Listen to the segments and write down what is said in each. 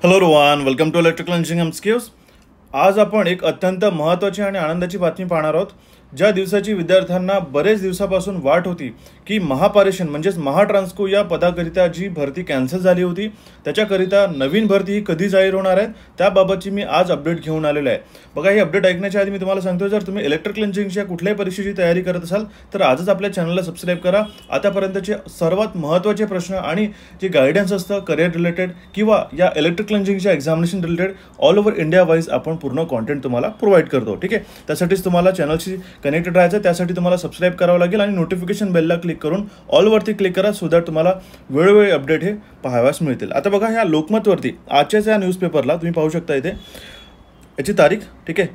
Hello Rohan, welcome to electrical engineering MCQs. आज आपण एक अत्यंत महत्त्वाची आणि आनंदाची बातमी पाहणार आहोत। ज्या दिवसाची विद्यार्थ्यांना बरेच दिवसापासून वाट होती की महापारेषण म्हणजेच महाट्रान्सको या पदाकरिता जी भरती कॅन्सल झाली होती त्याच्याकरिता नवीन भरती ही कधी जाहीर होणार आहे त्याबाबतची मी आज अपडेट घेऊन आलेलो आहे। बघा, ही अपडेट ऐकण्याच्या आधी मी तुम्हाला सांगतो, जर तुम्ही इलेक्ट्रिकल इंजिनिअरिंगच्या कुठल्याही परीक्षेची तयारी करत असाल तर आजच आपल्या चॅनलला सबस्क्राईब करा। आतापर्यंतचे सर्वात महत्त्वाचे प्रश्न आणि जे गायडन्स असतं करिअर रिलेटेड किंवा या इलेक्ट्रिकल इंजिनिअरिंगच्या examination related all over India wise आपण पूर्ण कॉन्टेंट तुम्हाला प्रोव्हाइड करतो। ठीक आहे, त्यासाठीच तुम्हाला चॅनलशी कनेक्टेड राहायचं, त्यासाठी तुम्हाला सबस्क्राईब करावं लागेल आणि नोटिफिकेशन बेलला क्लिक करून ऑलवरती क्लिक करा सो दॅट तुम्हाला वेळोवेळी अपडेट हे पाहाव्यास मिळतील। आता बघा, ह्या लोकमतवरती आजच्याच या न्यूजपेपरला तुम्ही पाहू शकता इथे याची तारीख, ठीक आहे,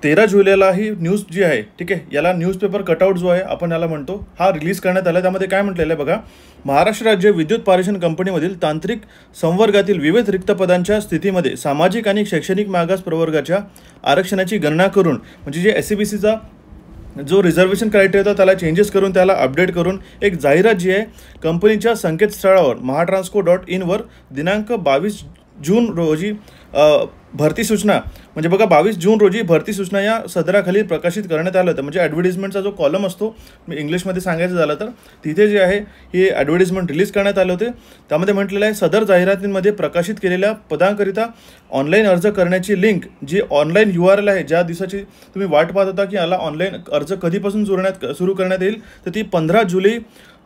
13 जुलैला ही न्यूज जी आहे, ठीक आहे, याला न्यूजपेपर कटआउट जो आहे आपण याला म्हणतो हा रिलीज करण्यात आला। त्यामध्ये काय म्हटलेलं आहे बघा, महाराष्ट्र राज्य विद्युत पारेषण कंपनीमधील तांत्रिक संवर्गातील विविध रिक्त पदांच्या स्थितीमध्ये सामाजिक आणि शैक्षणिक मागास प्रवर्गाच्या आरक्षणाची गणना करून म्हणजे जे SCBCचा जो रिझर्वेशन क्रायटेरिया होता त्याला चेंजेस करून त्याला अपडेट करून एक जाहिरात जी आहे कंपनीच्या संकेतस्थळावर mahatransco.in वर दिनांक 22 जून रोजी भरती सूचना म्हणजे बघा 22 जून रोजी भरती सूचना या सदराखाली प्रकाशित करण्यात आलं होतं। म्हणजे ॲडव्हर्टिजमेंटचा जो कॉलम असतो, मी इंग्लिशमध्ये सांगायचं झालं तर तिथे जे आहे हे ॲडव्हर्टिजमेंट रिलीज करण्यात आले होते। त्यामध्ये म्हटलेलं आहे सदर जाहिरातींमध्ये प्रकाशित केलेल्या पदांकरिता ऑनलाईन अर्ज करण्याची लिंक जी ऑनलाईन URL आहे, ज्या दिवसाची तुम्ही वाट पाहत होता की याला ऑनलाईन अर्ज कधीपासून सुरू करण्यात येईल तर ती 15 जुलै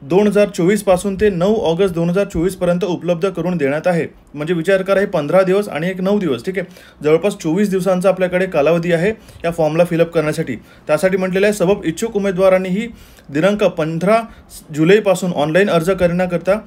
2024 पासून ते 9 ऑगस्ट 2024 पर्यंत उपलब्ध करून देण्यात आहे। म्हणजे विचार करा, हे 15 दिवस आणि एक 9 दिवस, ठीक आहे, जवळपास 24 दिवसांचा आपल्याकडे कालावधी आहे या फॉर्मला फिलअप करण्यासाठी। त्यासाठी म्हटलेलं आहे सबब इच्छुक उमेदवारांनीही दिनांक 15 जुलैपासून ऑनलाईन अर्ज करण्याकरता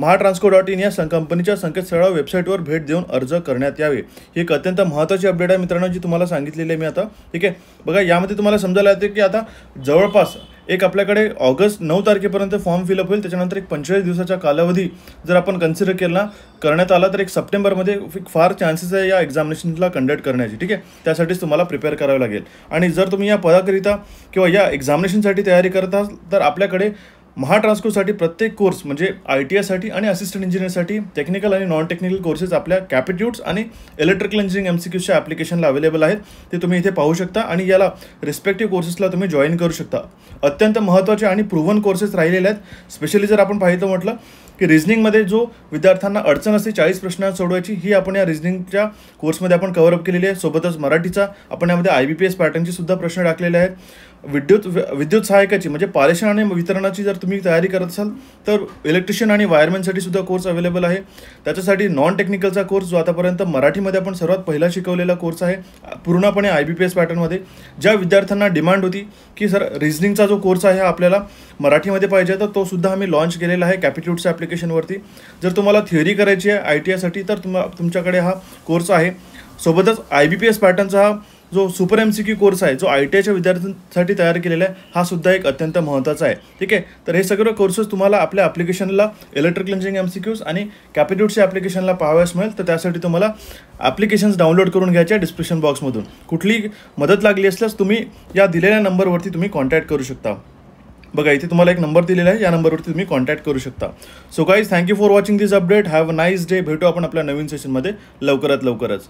mahatransco.in या कंपनीच्या संकेतस्थळावर वेबसाईटवर भेट देऊन अर्ज करण्यात यावे। ही एक अत्यंत महत्त्वाची अपडेट आहे मित्रांनो, जी तुम्हाला सांगितलेली आहे मी आता। ठीक आहे, बघा, यामध्ये तुम्हाला समजायला येते की आता जवळपास एक आपल्याकडे ऑगस्ट 9 तारखेपर्यंत फॉर्म फिलअप होईल, त्याच्यानंतर एक 45 दिवसाचा कालावधी जर आपण कन्सिडर केला करण्यात आला तर एक सप्टेंबरमध्ये फार चान्सेस आहे या एक्झामिनेशनला कंडक्ट करण्याची। ठीक आहे, त्यासाठीच तुम्हाला प्रिपेअर करावं लागेल। आणि जर तुम्ही या पदाकरिता किंवा या एक्झामिनेशनसाठी तयारी करत असाल तर आपल्याकडे महाट्रान्सकोसाठी प्रत्येक कोर्स म्हणजे ITIसाठी आणि असिस्टंट इंजिनिअरसाठी टेक्निकल आणि नॉन टेक्निकल कोर्सेस आपल्या कॅपिट्यूट्स आणि इलेक्ट्रिकल इंजिनिअरिंग MCQच्या ॲप्लिकेशनला अवेलेबल आहेत, ते तुम्ही इथे पाहू शकता आणि याला रिस्पेक्टिव्ह कोर्सेसला तुम्ही जॉईन करू शकता। अत्यंत महत्त्वाचे आणि प्रूव्हन कोर्सेस राहिलेले आहेत। स्पेशली जर आपण पाहिलं म्हटलं की रिझनिंगमध्ये जो विद्यार्थ्यांना अडचण असते 40 प्रश्न सोडवायची, ही आपण या रिझनिंगच्या कोर्समध्ये आपण कव्हर अप केलेली आहे। सोबतच मराठीचा आपण यामध्ये IBPS पॅटर्नची सुद्धा प्रश्न टाकलेले आहेत। विद्युत सहायकाची म्हणजे पारेषण आणि वितरणाची जर तुम्ही तयारी करत असाल तर इलेक्ट्रिशियन आणि वायरमॅनसाठी सुद्धा कोर्स अवेलेबल आहे। त्याच्यासाठी नॉन टेक्निकलचा कोर्स जो आतापर्यंत मराठीमध्ये आपण सर्वात पहिला शिकवलेला कोर्स आहे पूर्णपणे IBPS पॅटर्नमध्ये। ज्या विद्यार्थ्यांना डिमांड होती की सर रिझनिंगचा जो कोर्स आहे आपल्याला मराठीमध्ये पाहिजे तर तो सुद्धा आम्ही लॉन्च केलेला आहे कॅपिट्यूटच्या ॲप्लिकेशनवरती। जर तुम्हाला थिअरी करायची आहे ITIसाठी तर तुमच्याकडे हा कोर्स आहे। सोबतच IBPS पॅटर्नचा हा जो सुपर MCQ कोर्स आहे जो ITIच्या विद्यार्थ्यांसाठी तयार केलेला आहे हा सुद्धा एक अत्यंत महत्त्वाचा आहे। ठीक आहे, तर हे सगळे कोर्सेस तुम्हाला आपल्या ॲप्लिकेशनला इलेक्ट्रिकल इंजिनिअरिंग MCQs आणि कॅपिट्यूटच्या ॲप्लिकेशनला पाहाव्यास मिळेल। तर त्यासाठी तुम्हाला ॲप्लिकेशन्स डाउनलोड करून घ्यायच्या डिस्क्रिप्शन बॉक्समधून। कुठली मदत लागली असल्यास तुम्ही या दिलेल्या नंबरवरती तुम्ही कॉन्टॅक्ट करू शकता। बघा, इथे तुम्हाला एक नंबर दिलेला आहे, या नंबरवरती तुम्ही कॉन्टॅक्ट करू शकता। So guys, thank you for watching this update, have a nice day. भेटू आपण आपल्या नवीन सेशनमध्ये लवकरात लवकरच।